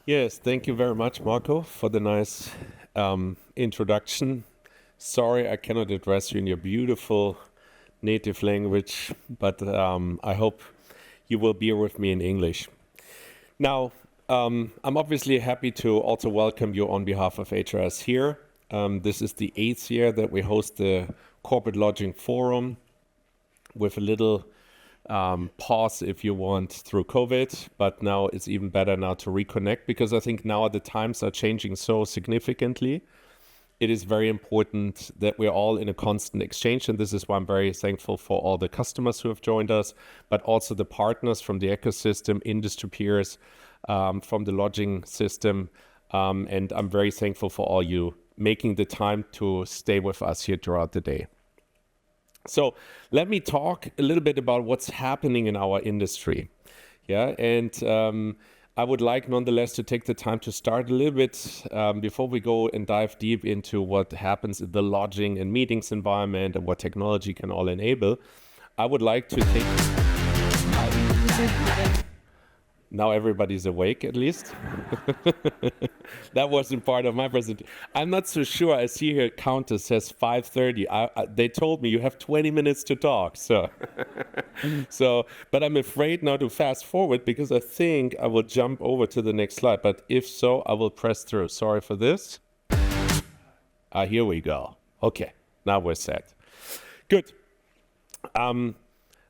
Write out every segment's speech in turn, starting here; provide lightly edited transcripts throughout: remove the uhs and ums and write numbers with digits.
Yes, thank you very much, Marco, for the nice introduction. Sorry, I cannot address you in your beautiful native language, but I hope you will bear with me in English. Now, I'm obviously happy to also welcome you on behalf of HRS here. This is the 8th year that we host the Corporate Lodging Forum with a little pause, if you want, through COVID, but now it's even better now to reconnect because I think now the times are changing so significantly. It is very important that we're all in a constant exchange, and this is why I'm very thankful for all the customers who have joined us, but also the partners from the ecosystem, industry peers, from the lodging system, and I'm very thankful for all you making the time to stay with us here throughout the day. So let me talk a little bit about what's happening in our industry. Yeah, and I would like nonetheless to take the time to start a little bit before we go and dive deep into what happens in the lodging and meetings environment and what technology can all enable. I would like to take... Now everybody's awake, at least. That wasn't part of my presentation. I'm not so sure. I see here counter says 5:30. They told me you have 20 minutes to talk. So, but I'm afraid now to fast forward because I think I will jump over to the next slide. But if so, I will press through. Sorry for this. Here we go. Okay, now we're set. Good.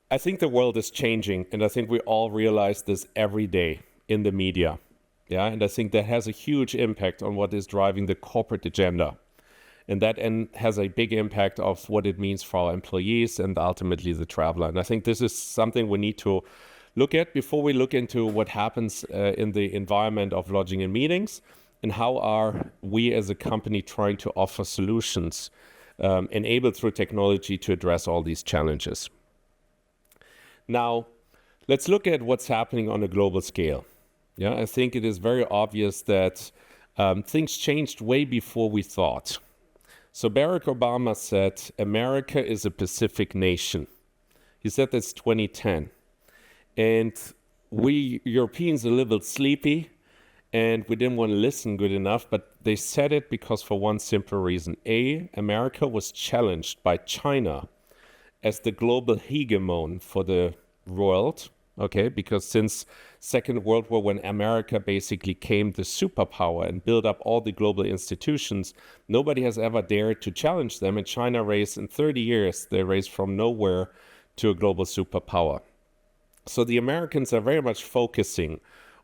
I think the world is changing, and I think we all realize this every day in the media. Yeah, and I think that has a huge impact on what is driving the corporate agenda. And that has a big impact of what it means for our employees and ultimately the traveler. And I think this is something we need to look at before we look into what happens in the environment of lodging and meetings, and how are we as a company trying to offer solutions enabled through technology to address all these challenges. Now, let's look at what's happening on a global scale. Yeah, I think it is very obvious that things changed way before we thought. So Barack Obama said, America is a Pacific nation. He said that's 2010. And we Europeans are a little bit sleepy, and we didn't want to listen good enough, but they said it because for one simple reason. America was challenged by China as the global hegemon for the world, okay? Because since Second World War, when America basically became the superpower and built up all the global institutions, nobody has ever dared to challenge them. And China raised, in 30 years, they raised from nowhere to a global superpower. So the Americans are very much focusing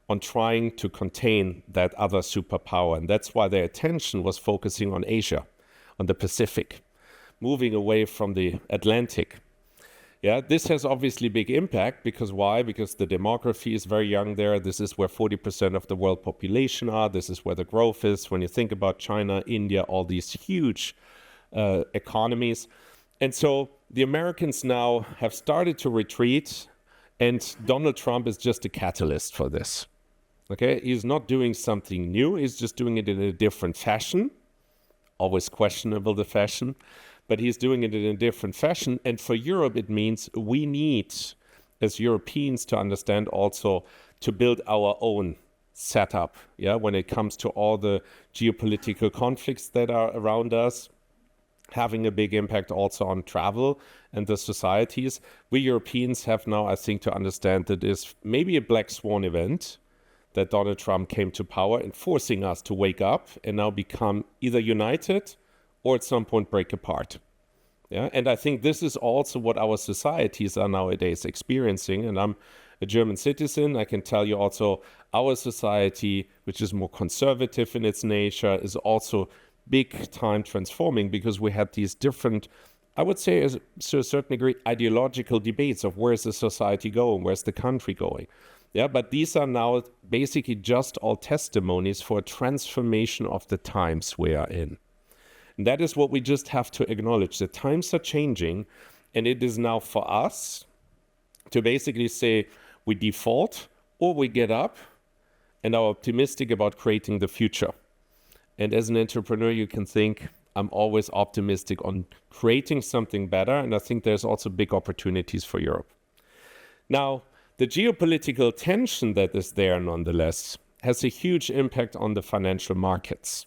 on trying to contain that other superpower. And that's why their attention was focusing on Asia, on the Pacific, moving away from the Atlantic. Yeah, this has obviously big impact because why? Because the demography is very young there. This is where 40% of the world population are. This is where the growth is. When you think about China, India, all these huge economies. And so the Americans now have started to retreat, and Donald Trump is just a catalyst for this. Okay, he's not doing something new. He's just doing it in a different fashion. Always questionable, the fashion. But he's doing it in a different fashion. And for Europe, it means we need, as Europeans, to understand also to build our own setup, yeah, when it comes to all the geopolitical conflicts that are around us, having a big impact also on travel and the societies. We Europeans have now, I think, to understand that it's maybe a black swan event that Donald Trump came to power and forcing us to wake up and now become either united or at some point break apart. Yeah, and I think this is also what our societies are nowadays experiencing. And I'm a German citizen. I can tell you also our society, which is more conservative in its nature, is also big time transforming because we had these different, I would say, to a certain degree, ideological debates of where's the society going, where's the country going. Yeah, but these are now basically just all testimonies for a transformation of the times we are in. And that is what we just have to acknowledge. The times are changing, and it is now for us to basically say we default or we get up and are optimistic about creating the future. And as an entrepreneur, you can think, I'm always optimistic on creating something better, and I think there's also big opportunities for Europe. Now, the geopolitical tension that is there, nonetheless, has a huge impact on the financial markets,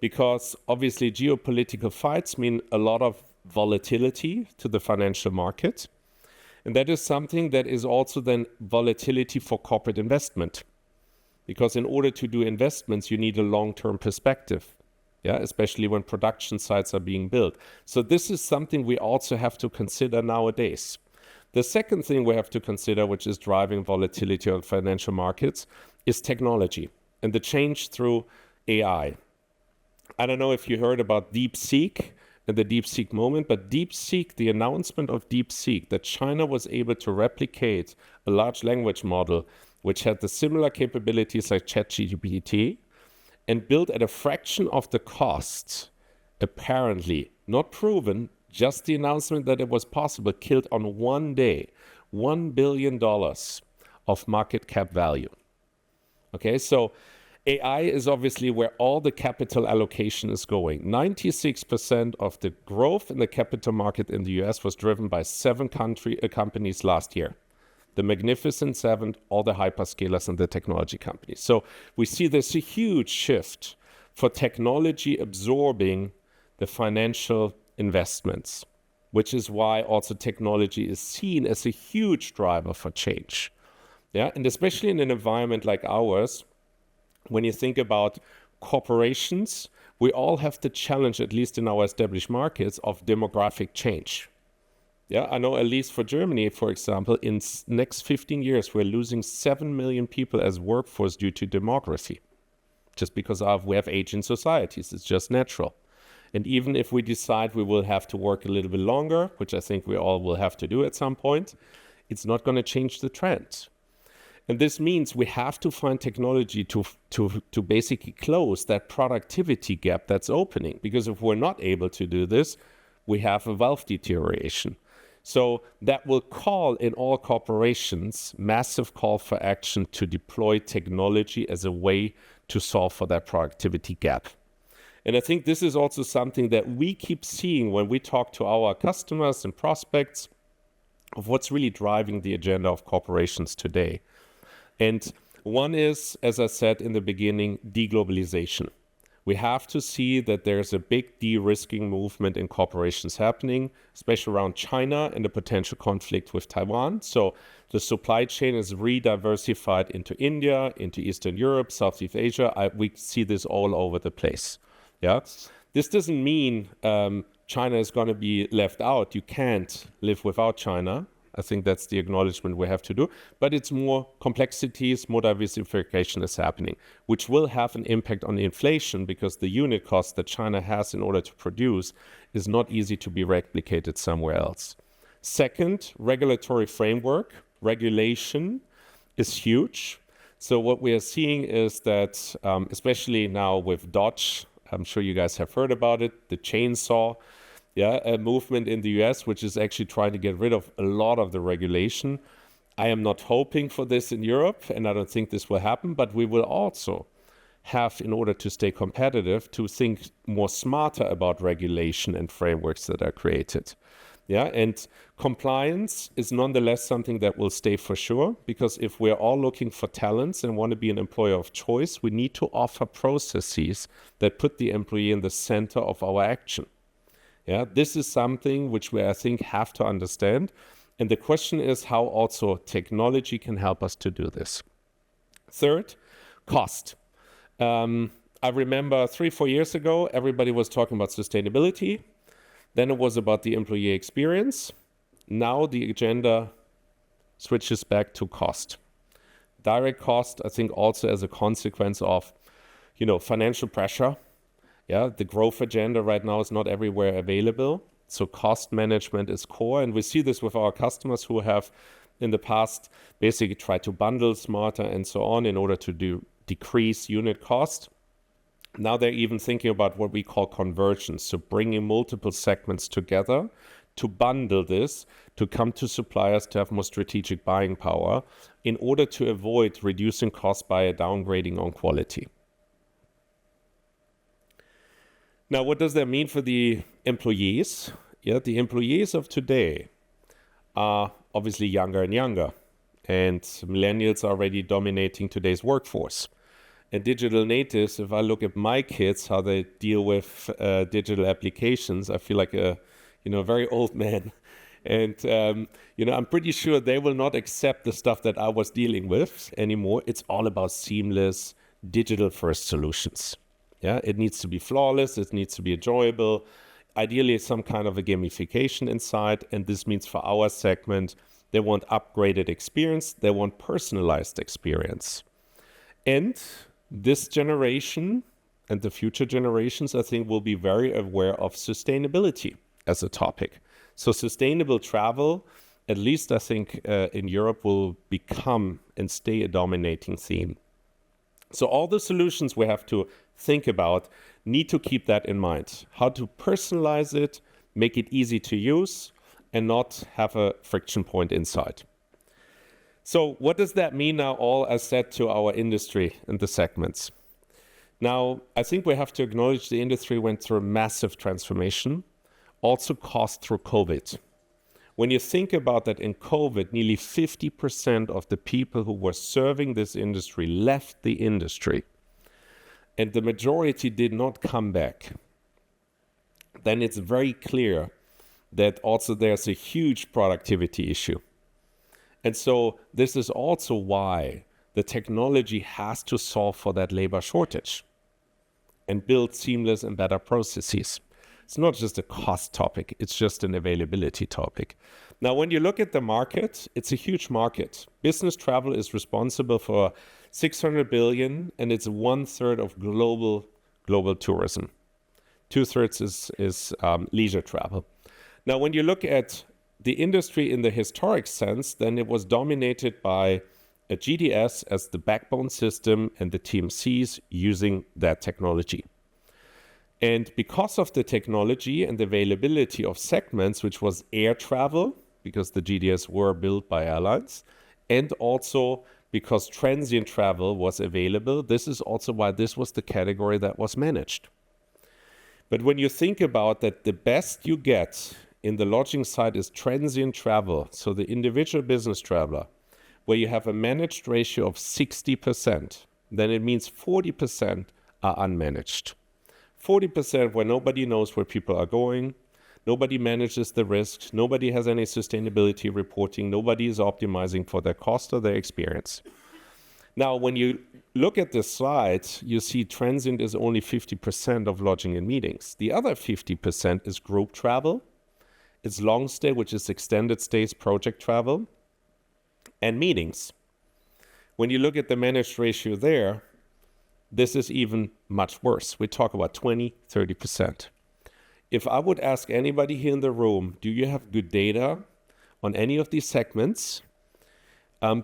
because obviously geopolitical fights mean a lot of volatility to the financial market. And that is something that is also then volatility for corporate investment. Because in order to do investments, you need a long-term perspective, yeah, especially when production sites are being built. So this is something we also have to consider nowadays. The second thing we have to consider, which is driving volatility on financial markets, is technology and the change through AI. I don't know if you heard about DeepSeek and the DeepSeek moment, but DeepSeek, the announcement of DeepSeek, that China was able to replicate a large language model which had the similar capabilities like ChatGPT and built at a fraction of the cost, apparently, not proven, just the announcement that it was possible, killed on one day $1 billion of market cap value. Okay, so AI is obviously where all the capital allocation is going. 96% of the growth in the capital market in the US was driven by 7 companies last year. The Magnificent Seven, all the hyperscalers and the technology companies. So we see there's a huge shift for technology absorbing the financial investments, which is why also technology is seen as a huge driver for change. Yeah, and especially in an environment like ours, when you think about corporations, we all have the challenge, at least in our established markets, of demographic change. Yeah, I know at least for Germany, for example, in next 15 years, we're losing 7 million people as workforce due to demography, just because we have aging societies. It's just natural. And even if we decide we will have to work a little bit longer, which I think we all will have to do at some point, it's not going to change the trend. And this means we have to find technology to basically close that productivity gap that's opening. Because if we're not able to do this, we have a wealth deterioration. So that will call in all corporations massive call for action to deploy technology as a way to solve for that productivity gap. And I think this is also something that we keep seeing when we talk to our customers and prospects of what's really driving the agenda of corporations today. And one is, as I said in the beginning, deglobalization. We have to see that there's a big de-risking movement in corporations happening, especially around China and the potential conflict with Taiwan. So the supply chain is re-diversified into India, into Eastern Europe, Southeast Asia. We see this all over the place. Yeah, this doesn't mean China is going to be left out. You can't live without China. I think that's the acknowledgement we have to do. But it's more complexities, more diversification is happening, which will have an impact on inflation because the unit cost that China has in order to produce is not easy to be replicated somewhere else. Second, regulatory framework. Regulation is huge. So what we are seeing is that, especially now with Dodge, I'm sure you guys have heard about it, the chainsaw, a movement in the US, which is actually trying to get rid of a lot of the regulation. I am not hoping for this in Europe, and I don't think this will happen, but we will also have, in order to stay competitive, to think more smarter about regulation and frameworks that are created. Yeah, and compliance is nonetheless something that will stay for sure, because if we're all looking for talents and want to be an employer of choice, we need to offer processes that put the employee in the center of our action. Yeah, this is something which we, I think, have to understand. And the question is how also technology can help us to do this. Third, cost. I remember 3-4 years ago, everybody was talking about sustainability. Then it was about the employee experience. Now the agenda switches back to cost. Direct cost, I think, also as a consequence of, financial pressure. Yeah, the growth agenda right now is not everywhere available. So cost management is core. And we see this with our customers who have in the past basically tried to bundle smarter and so on in order to decrease unit cost. Now they're even thinking about what we call convergence. So bringing multiple segments together to bundle this, to come to suppliers to have more strategic buying power in order to avoid reducing costs by a downgrading on quality. Now, what does that mean for the employees? Yeah, the employees of today are obviously younger and younger. and millennials are already dominating today's workforce. And digital natives, if I look at my kids, how they deal with digital applications, I feel like a very old man. And, I'm pretty sure they will not accept the stuff that I was dealing with anymore. It's all about seamless digital first solutions. Yeah, it needs to be flawless. It needs to be enjoyable. Ideally, some kind of a gamification inside. And this means for our segment, they want upgraded experience. They want personalized experience. And this generation and the future generations, I think, will be very aware of sustainability as a topic. So sustainable travel, at least I think in Europe, will become and stay a dominating theme. So all the solutions we have to think about need to keep that in mind. How to personalize it, make it easy to use, and not have a friction point inside. So what does that mean now, all as said, to our industry and the segments? Now, I think we have to acknowledge the industry went through a massive transformation, also caused through COVID. When you think about that, in COVID, nearly 50% of the people who were serving this industry left the industry, and the majority did not come back. Then it's very clear that also there's a huge productivity issue. And so this is also why the technology has to solve for that labor shortage and build seamless and better processes. It's not just a cost topic, it's just an availability topic. Now, when you look at the market, it's a huge market. Business travel is responsible for 600 billion, and it's 1/3 of global tourism. 2/3 is leisure travel. Now, when you look at the industry in the historic sense, then it was dominated by a GDS as the backbone system and the TMCs using that technology. And because of the technology and the availability of segments, which was air travel, because the GDS were built by airlines, and also because transient travel was available, this is also why this was the category that was managed. But when you think about that, the best you get in the lodging side is transient travel, so the individual business traveler, where you have a managed ratio of 60%, then it means 40% are unmanaged. 40% where nobody knows where people are going, nobody manages the risks, nobody has any sustainability reporting, nobody is optimizing for their cost or their experience. Now, when you look at this slide, you see transient is only 50% of lodging and meetings. The other 50% is group travel, it's long stay, which is extended stays, project travel, and meetings. When you look at the managed ratio there, this is even much worse. We talk about 20, 30%. If I would ask anybody here in the room, do you have good data on any of these segments?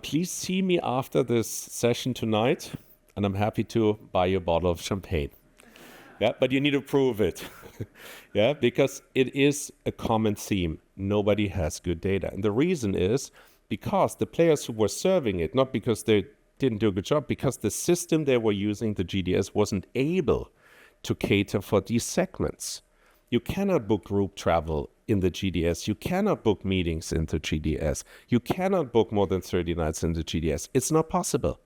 Please see me after this session tonight, and I'm happy to buy you a bottle of champagne. Yeah, but you need to prove it. Yeah, because it is a common theme. Nobody has good data. And the reason is because the players who were serving it, not because they didn't do a good job, because the system they were using, the GDS, wasn't able to cater for these segments. You cannot book group travel in the GDS. You cannot book meetings in the GDS. You cannot book more than 30 nights in the GDS. It's not possible.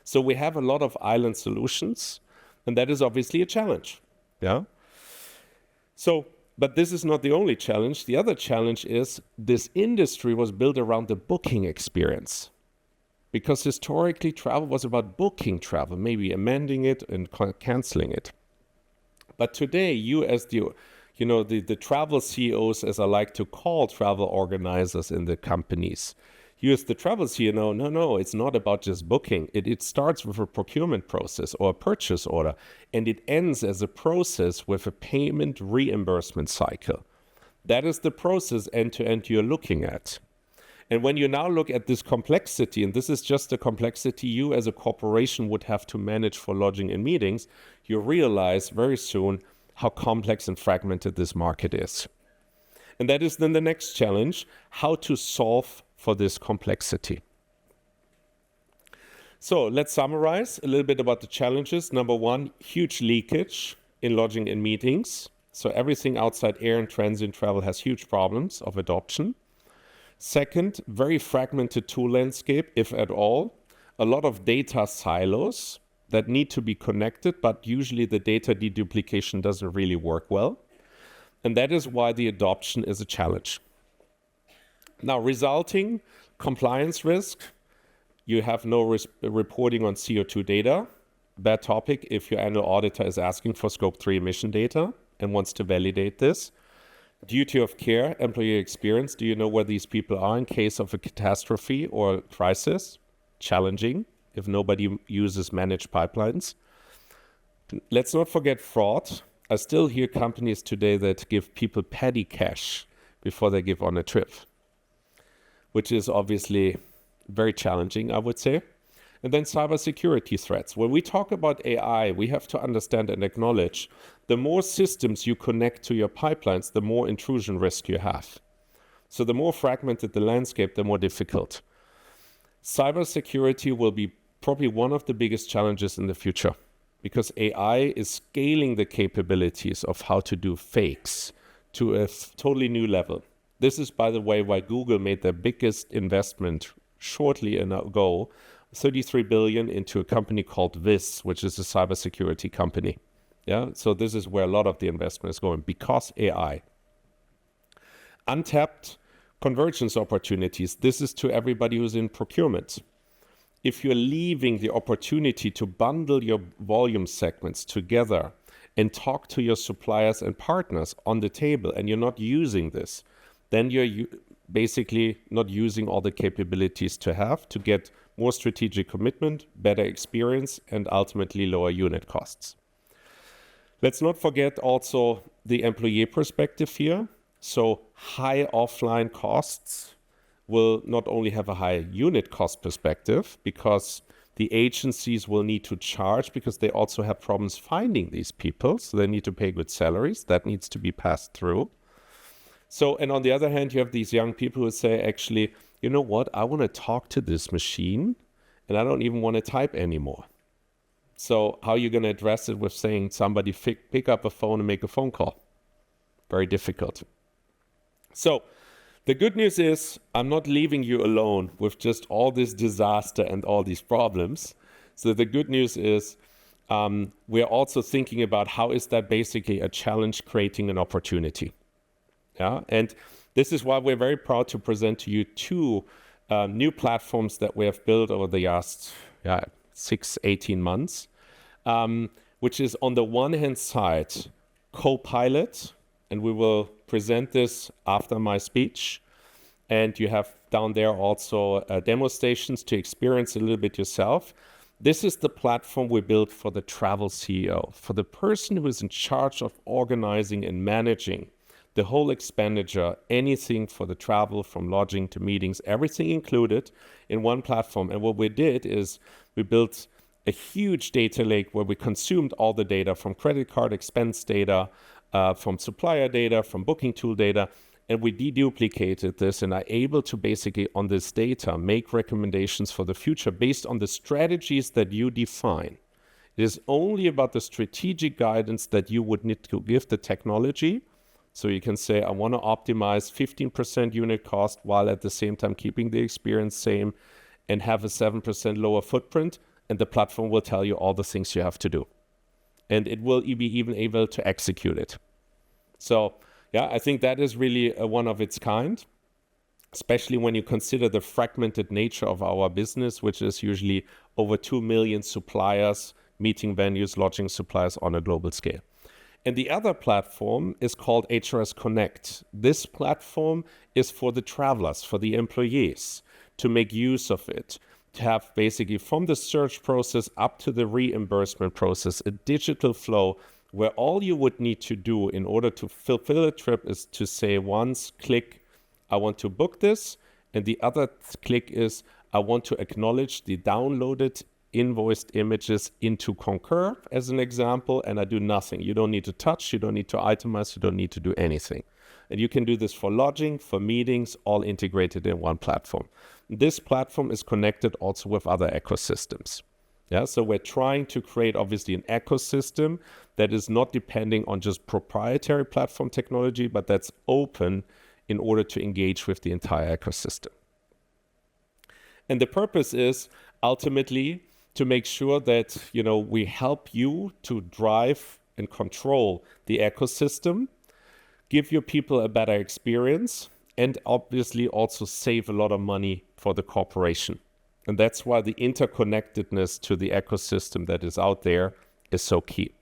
So we have a lot of island solutions, and that is obviously a challenge. Yeah. So, but this is not the only challenge. The other challenge is this industry was built around the booking experience. Because historically, travel was about booking travel, maybe amending it and canceling it. But today, you as the travel CEOs, as I like to call travel organizers in the companies, you as the travel CEO, no, it's not about just booking. It starts with a procurement process or a purchase order, and it ends as a process with a payment reimbursement cycle. That is the process end-to-end you're looking at. And when you now look at this complexity, and this is just the complexity you as a corporation would have to manage for lodging and meetings, you realize very soon how complex and fragmented this market is. And that is then the next challenge, how to solve for this complexity. So let's summarize a little bit about the challenges. Number one, huge leakage in lodging and meetings. So everything outside air and transient travel has huge problems of adoption. Second, very fragmented tool landscape, if at all. A lot of data silos that need to be connected, but usually the data deduplication doesn't really work well. And that is why the adoption is a challenge. Now, resulting compliance risk, you have no reporting on CO2 data. Bad topic if your annual auditor is asking for Scope 3 emission data and wants to validate this. Duty of care, employee experience. Do you know where these people are in case of a catastrophe or crisis? Challenging if nobody uses managed pipelines. Let's not forget fraud. I still hear companies today that give people petty cash before they give on a trip, which is obviously very challenging, I would say. And then cybersecurity threats. When we talk about AI, we have to understand and acknowledge the more systems you connect to your pipelines, the more intrusion risk you have. So the more fragmented the landscape, the more difficult. Cybersecurity will be probably one of the biggest challenges in the future because AI is scaling the capabilities of how to do fakes to a totally new level. This is, by the way, why Google made their biggest investment shortly ago, 33 billion into a company called Viz, which is a cybersecurity company. Yeah, so this is where a lot of the investment is going because AI. Untapped convergence opportunities. This is to everybody who's in procurement. If you're leaving the opportunity to bundle your volume segments together and talk to your suppliers and partners on the table and you're not using this, then you're basically not using all the capabilities to have to get more strategic commitment, better experience, and ultimately lower unit costs. Let's not forget also the employee perspective here. So high offline costs will not only have a high unit cost perspective because the agencies will need to charge because they also have problems finding these people. So they need to pay good salaries. That needs to be passed through. So, and on the other hand, you have these young people who say, actually, you know what? I want to talk to this machine and I don't even want to type anymore. So how are you going to address it with saying somebody pick up a phone and make a phone call? Very difficult. So the good news is I'm not leaving you alone with just all this disaster and all these problems. So the good news is we're also thinking about how is that basically a challenge creating an opportunity. Yeah, and this is why we're very proud to present to you two new platforms that we have built over the last 18 months, which is on the one hand side, Copilot, and we will present this after my speech. And you have down there also demo stations to experience a little bit yourself. This is the platform we built for the travel CEO, for the person who is in charge of organizing and managing the whole expenditure, anything for the travel, from lodging to meetings, everything included in one platform. And what we did is we built a huge data lake where we consumed all the data from credit card expense data, from supplier data, from booking tool data, and we deduplicated this and are able to basically on this data make recommendations for the future based on the strategies that you define. It is only about the strategic guidance that you would need to give the technology. So you can say, I want to optimize 15% unit cost while at the same time keeping the experience same and have a 7% lower footprint. And the platform will tell you all the things you have to do. And it will be even able to execute it. So yeah, I think that is really one of its kind, especially when you consider the fragmented nature of our business, which is usually over 2 million suppliers, meeting venues, lodging suppliers on a global scale. And the other platform is called HRS Connect. This platform is for the travelers, for the employees, to make use of it, to have basically from the search process up to the reimbursement process, a digital flow where all you would need to do in order to fulfill a trip is to say once, click, I want to book this. And the other click is, I want to acknowledge the downloaded invoiced images into Concur as an example, and I do nothing. You don't need to touch, you don't need to itemize, you don't need to do anything. And you can do this for lodging, for meetings, all integrated in one platform. This platform is connected also with other ecosystems. Yeah, so we're trying to create obviously an ecosystem that is not depending on just proprietary platform technology, but that's open in order to engage with the entire ecosystem. And the purpose is ultimately to make sure that, we help you to drive and control the ecosystem, give your people a better experience, and obviously also save a lot of money for the corporation. And that's why the interconnectedness to the ecosystem that is out there is so key.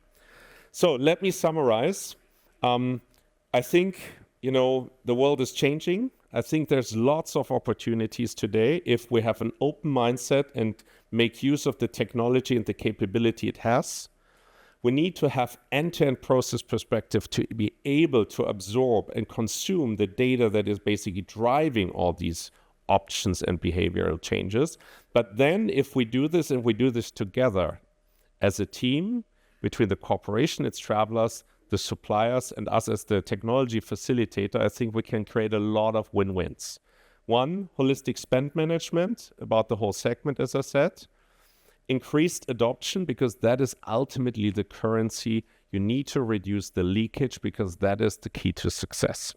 So let me summarize. I think, the world is changing. I think there's lots of opportunities today if we have an open mindset and make use of the technology and the capability it has. We need to have end-to-end process perspective to be able to absorb and consume the data that is basically driving all these options and behavioral changes. But then if we do this and we do this together as a team between the corporation, its travelers, the suppliers, and us as the technology facilitator, I think we can create a lot of win-wins. One, holistic spend management about the whole segment, as I said. Increased adoption, because that is ultimately the currency. You need to reduce the leakage because that is the key to success.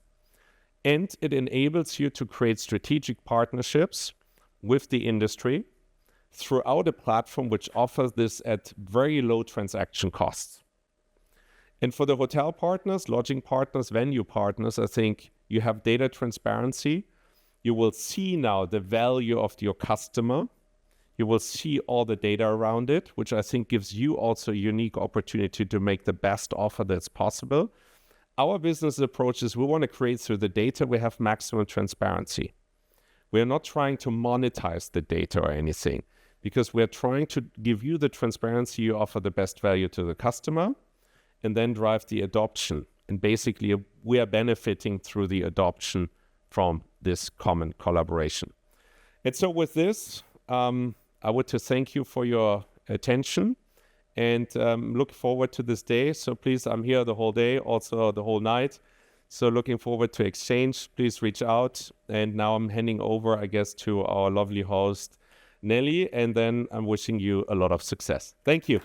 And it enables you to create strategic partnerships with the industry throughout a platform which offers this at very low transaction costs. And for the hotel partners, lodging partners, venue partners, I think you have data transparency. You will see now the value of your customer. You will see all the data around it, which I think gives you also a unique opportunity to make the best offer that's possible. Our business approach is we want to create through the data, we have maximum transparency. We are not trying to monetize the data or anything, because we are trying to give you the transparency, you offer the best value to the customer, and then drive the adoption. And basically, we are benefiting through the adoption from this common collaboration. And so with this, I would to thank you for your attention and look forward to this day. So please, I'm here the whole day, also the whole night. So looking forward to exchange. Please reach out. And now I'm handing over, I guess, to our lovely host, Nelly. And then I'm wishing you a lot of success. Thank you.